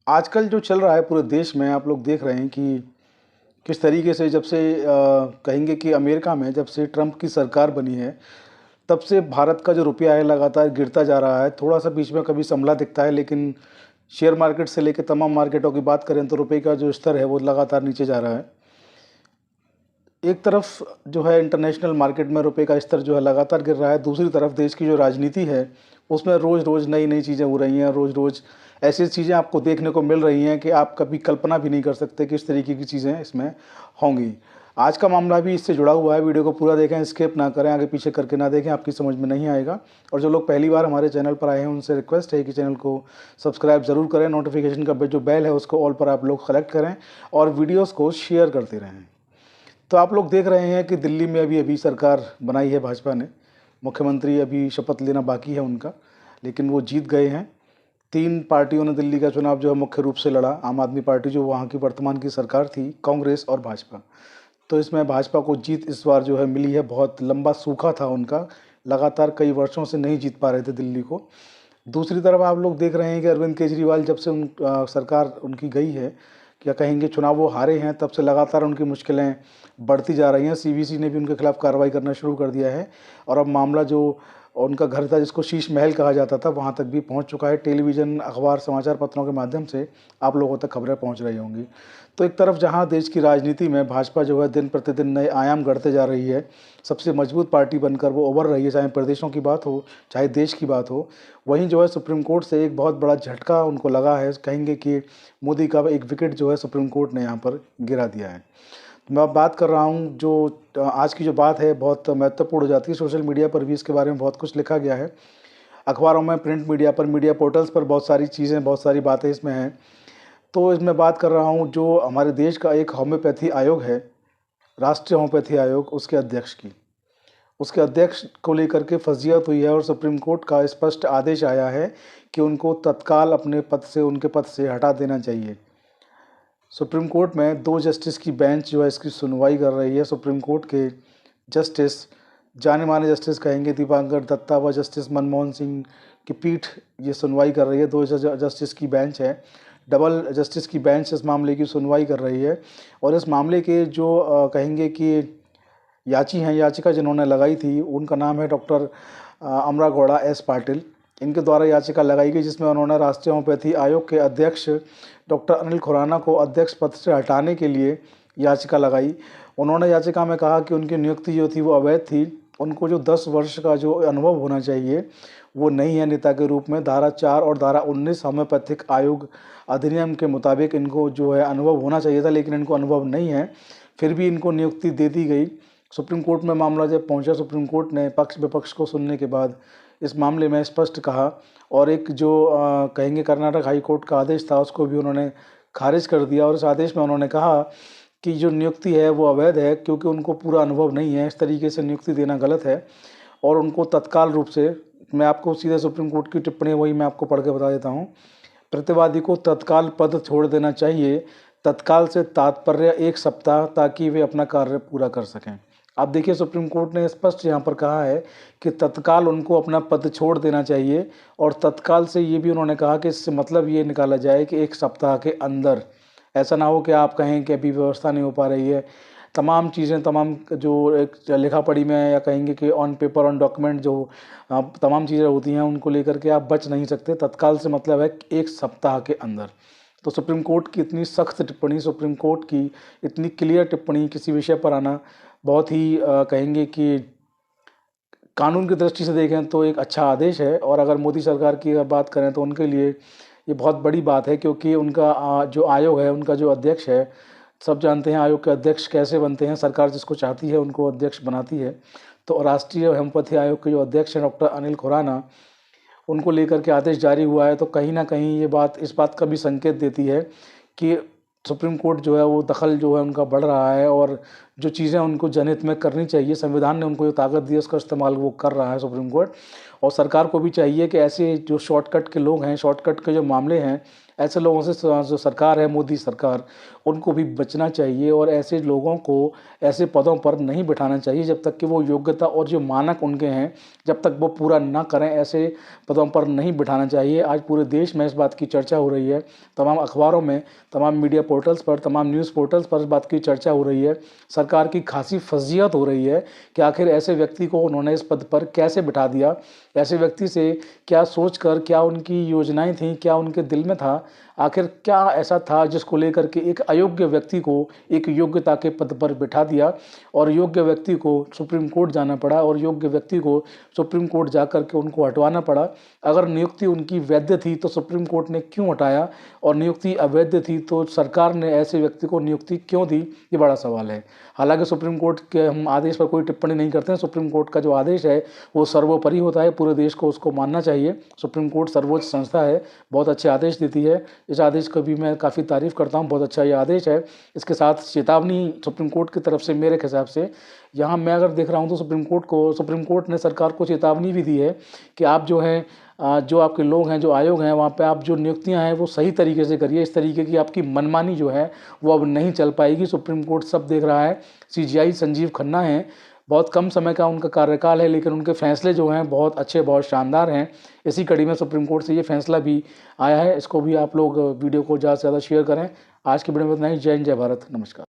आजकल जो चल रहा है पूरे देश में आप लोग देख रहे हैं कि किस तरीके से जब से कहेंगे कि अमेरिका में जब से ट्रंप की सरकार बनी है तब से भारत का जो रुपया है लगातार गिरता जा रहा है। थोड़ा सा बीच में कभी संभला दिखता है, लेकिन शेयर मार्केट से लेकर तमाम मार्केटों की बात करें तो रुपये का जो स्तर है वो लगातार नीचे जा रहा है। एक तरफ जो है इंटरनेशनल मार्केट में रुपए का स्तर जो है लगातार गिर रहा है, दूसरी तरफ देश की जो राजनीति है उसमें रोज़ रोज़ नई नई चीज़ें हो रही हैं। रोज़ रोज़ ऐसी चीज़ें आपको देखने को मिल रही हैं कि आप कभी कल्पना भी नहीं कर सकते कि इस तरीके की चीज़ें इसमें होंगी। आज का मामला भी इससे जुड़ा हुआ है। वीडियो को पूरा देखें, स्किप ना करें, आगे पीछे करके ना देखें, आपकी समझ में नहीं आएगा। और जो लोग पहली बार हमारे चैनल पर आए हैं उनसे रिक्वेस्ट है कि चैनल को सब्सक्राइब ज़रूर करें, नोटिफिकेशन का जो बेल है उसको ऑल पर आप लोग सेलेक्ट करें और वीडियोज़ को शेयर करते रहें। तो आप लोग देख रहे हैं कि दिल्ली में अभी सरकार बनाई है भाजपा ने। मुख्यमंत्री अभी शपथ लेना बाकी है उनका, लेकिन वो जीत गए हैं। 3 पार्टियों ने दिल्ली का चुनाव जो है मुख्य रूप से लड़ा। आम आदमी पार्टी जो वहाँ की वर्तमान की सरकार थी, कांग्रेस और भाजपा। तो इसमें भाजपा को जीत इस बार जो है मिली है। बहुत लंबा सूखा था उनका, लगातार कई वर्षों से नहीं जीत पा रहे थे दिल्ली को। दूसरी तरफ आप लोग देख रहे हैं कि अरविंद केजरीवाल जब से सरकार उनकी गई है, क्या कहेंगे, चुनाव वो हारे हैं, तब से लगातार उनकी मुश्किलें बढ़ती जा रही हैं। सीवीसी ने भी उनके खिलाफ कार्रवाई करना शुरू कर दिया है और अब मामला जो उनका घर था जिसको शीश महल कहा जाता था वहाँ तक भी पहुँच चुका है। टेलीविज़न, अखबार, समाचार पत्रों के माध्यम से आप लोगों तक खबरें पहुँच रही होंगी। तो एक तरफ जहाँ देश की राजनीति में भाजपा जो है दिन प्रतिदिन नए आयाम गढ़ते जा रही है, सबसे मजबूत पार्टी बनकर वो उभर रही है, चाहे प्रदेशों की बात हो चाहे देश की बात हो। वहीं जो है सुप्रीम कोर्ट से एक बहुत बड़ा झटका उनको लगा है। कहेंगे कि मोदी का एक विकेट जो है सुप्रीम कोर्ट ने यहाँ पर गिरा दिया है। मैं अब बात कर रहा हूँ जो आज की जो बात है बहुत महत्वपूर्ण हो जाती है। सोशल मीडिया पर भी इसके बारे में बहुत कुछ लिखा गया है, अखबारों में, प्रिंट मीडिया पर, मीडिया पोर्टल्स पर बहुत सारी चीज़ें, बहुत सारी बातें इसमें हैं। तो इसमें बात कर रहा हूँ जो हमारे देश का एक होम्योपैथी आयोग है, राष्ट्रीय होम्योपैथी आयोग, उसके अध्यक्ष की। उसके अध्यक्ष को लेकर के फजीहत हुई है और सुप्रीम कोर्ट का स्पष्ट आदेश आया है कि उनको तत्काल अपने पद से, उनके पद से हटा देना चाहिए। सुप्रीम कोर्ट में 2 जस्टिस की बेंच जो है इसकी सुनवाई कर रही है। सुप्रीम कोर्ट के जस्टिस, जाने माने जस्टिस कहेंगे, दीपांकर दत्ता व जस्टिस मनमोहन सिंह की पीठ ये सुनवाई कर रही है। 2 जस्टिस की बेंच है, डबल जस्टिस की बेंच इस मामले की सुनवाई कर रही है। और इस मामले के जो कहेंगे कि याचिका जिन्होंने लगाई थी उनका नाम है डॉक्टर अमरा गौड़ा एस पाटिल। इनके द्वारा याचिका लगाई गई जिसमें उन्होंने राष्ट्रीय होम्योपैथी आयोग के अध्यक्ष डॉक्टर अनिल खुराना को अध्यक्ष पद से हटाने के लिए याचिका लगाई। उन्होंने याचिका में कहा कि उनकी नियुक्ति जो थी वो अवैध थी। उनको जो 10 वर्ष का जो अनुभव होना चाहिए वो नहीं है नेता के रूप में। धारा 4 और धारा 19 होम्योपैथिक आयोग अधिनियम के मुताबिक इनको जो है अनुभव होना चाहिए था, लेकिन इनको अनुभव नहीं है, फिर भी इनको नियुक्ति दे दी गई। सुप्रीम कोर्ट में मामला जब पहुंचा, सुप्रीम कोर्ट ने पक्ष विपक्ष को सुनने के बाद इस मामले में स्पष्ट कहा और एक जो कहेंगे कर्नाटक हाई कोर्ट का आदेश था उसको भी उन्होंने खारिज कर दिया। और इस आदेश में उन्होंने कहा कि जो नियुक्ति है वो अवैध है क्योंकि उनको पूरा अनुभव नहीं है। इस तरीके से नियुक्ति देना गलत है और उनको तत्काल रूप से, मैं आपको सीधे सुप्रीम कोर्ट की टिप्पणी वही मैं आपको पढ़ के बता देता हूँ, प्रतिवादी को तत्काल पद छोड़ देना चाहिए। तत्काल से तात्पर्य 1 सप्ताह, ताकि वे अपना कार्य पूरा कर सकें। आप देखिए सुप्रीम कोर्ट ने स्पष्ट यहाँ पर कहा है कि तत्काल उनको अपना पद छोड़ देना चाहिए। और तत्काल से ये भी उन्होंने कहा कि इससे मतलब ये निकाला जाए कि 1 सप्ताह के अंदर। ऐसा ना हो कि आप कहें कि अभी व्यवस्था नहीं हो पा रही है। तमाम चीज़ें, तमाम जो एक लिखा पढ़ी में या कहेंगे कि ऑन पेपर, ऑन डॉक्यूमेंट जो तमाम चीज़ें होती हैं उनको लेकर के आप बच नहीं सकते। तत्काल से मतलब है 1 सप्ताह के अंदर। तो सुप्रीम कोर्ट की इतनी सख्त टिप्पणी, सुप्रीम कोर्ट की इतनी क्लियर टिप्पणी किसी विषय पर आना बहुत ही कहेंगे कि कानून की दृष्टि से देखें तो एक अच्छा आदेश है। और अगर मोदी सरकार की अगर बात करें तो उनके लिए ये बहुत बड़ी बात है, क्योंकि उनका जो आयोग है, उनका जो अध्यक्ष है, सब जानते हैं आयोग के अध्यक्ष कैसे बनते हैं। सरकार जिसको चाहती है उनको अध्यक्ष बनाती है। तो राष्ट्रीय होम्योपैथी आयोग के जो अध्यक्ष हैं डॉक्टर अनिल खुराना, उनको लेकर के आदेश जारी हुआ है। तो कहीं ना कहीं ये बात इस बात का भी संकेत देती है कि सुप्रीम कोर्ट जो है वो दखल जो है उनका बढ़ रहा है और जो चीज़ें उनको जनहित में करनी चाहिए, संविधान ने उनको जो ताकत दी है उसका इस्तेमाल वो कर रहा है सुप्रीम कोर्ट। और सरकार को भी चाहिए कि ऐसे जो शॉर्टकट के लोग हैं, शॉर्टकट के जो मामले हैं, ऐसे लोगों से जो सरकार है, मोदी सरकार, उनको भी बचना चाहिए और ऐसे लोगों को ऐसे पदों पर नहीं बिठाना चाहिए जब तक कि वो योग्यता और जो मानक उनके हैं, जब तक वो पूरा ना करें, ऐसे पदों पर नहीं बिठाना चाहिए। आज पूरे देश में इस बात की चर्चा हो रही है, तमाम अखबारों में, तमाम मीडिया पोर्टल्स पर, तमाम न्यूज़ पोर्टल्स पर इस बात की चर्चा हो रही है। सरकार की खासी फज़ियत हो रही है कि आखिर ऐसे व्यक्ति को उन्होंने इस पद पर कैसे बिठा दिया, ऐसे व्यक्ति से क्या सोचकर, क्या उनकी योजनाएं थीं, क्या उनके दिल में था, आखिर क्या ऐसा था जिसको लेकर के एक अयोग्य व्यक्ति को एक योग्यता के पद पर बिठा दिया और योग्य व्यक्ति को सुप्रीम कोर्ट जाना पड़ा और योग्य व्यक्ति को सुप्रीम कोर्ट जा कर के उनको हटवाना पड़ा। अगर नियुक्ति उनकी वैध थी तो सुप्रीम कोर्ट ने क्यों हटाया, और नियुक्ति अवैध थी तो सरकार ने ऐसे व्यक्ति को नियुक्ति क्यों दी, ये बड़ा सवाल है। हालांकि सुप्रीम कोर्ट के हम आदेश पर कोई टिप्पणी नहीं करते हैं। सुप्रीम कोर्ट का जो आदेश है वो सर्वोपरि होता है, पूरे देश को उसको मानना चाहिए। सुप्रीम कोर्ट सर्वोच्च संस्था है, बहुत अच्छे आदेश देती है। इस आदेश को भी मैं काफ़ी तारीफ़ करता हूँ, बहुत अच्छा ये आदेश है। इसके साथ चेतावनी सुप्रीम कोर्ट की तरफ से मेरे हिसाब से यहाँ मैं अगर देख रहा हूँ तो सुप्रीम कोर्ट ने सरकार को चेतावनी भी दी है कि आप जो है जो आपके लोग हैं, जो आयोग हैं, वहाँ पे आप जो नियुक्तियाँ हैं वो सही तरीके से करिए। इस तरीके की आपकी मनमानी जो है वो अब नहीं चल पाएगी। सुप्रीम कोर्ट सब देख रहा है। सीजीआई संजीव खन्ना हैं, बहुत कम समय का उनका कार्यकाल है, लेकिन उनके फैसले जो हैं बहुत अच्छे, बहुत शानदार हैं। इसी कड़ी में सुप्रीम कोर्ट से ये फैसला भी आया है। इसको भी आप लोग वीडियो को ज़्यादा से ज़्यादा शेयर करें। आज की वीडियो में इतना ही। जय हिंद, जय भारत, नमस्कार।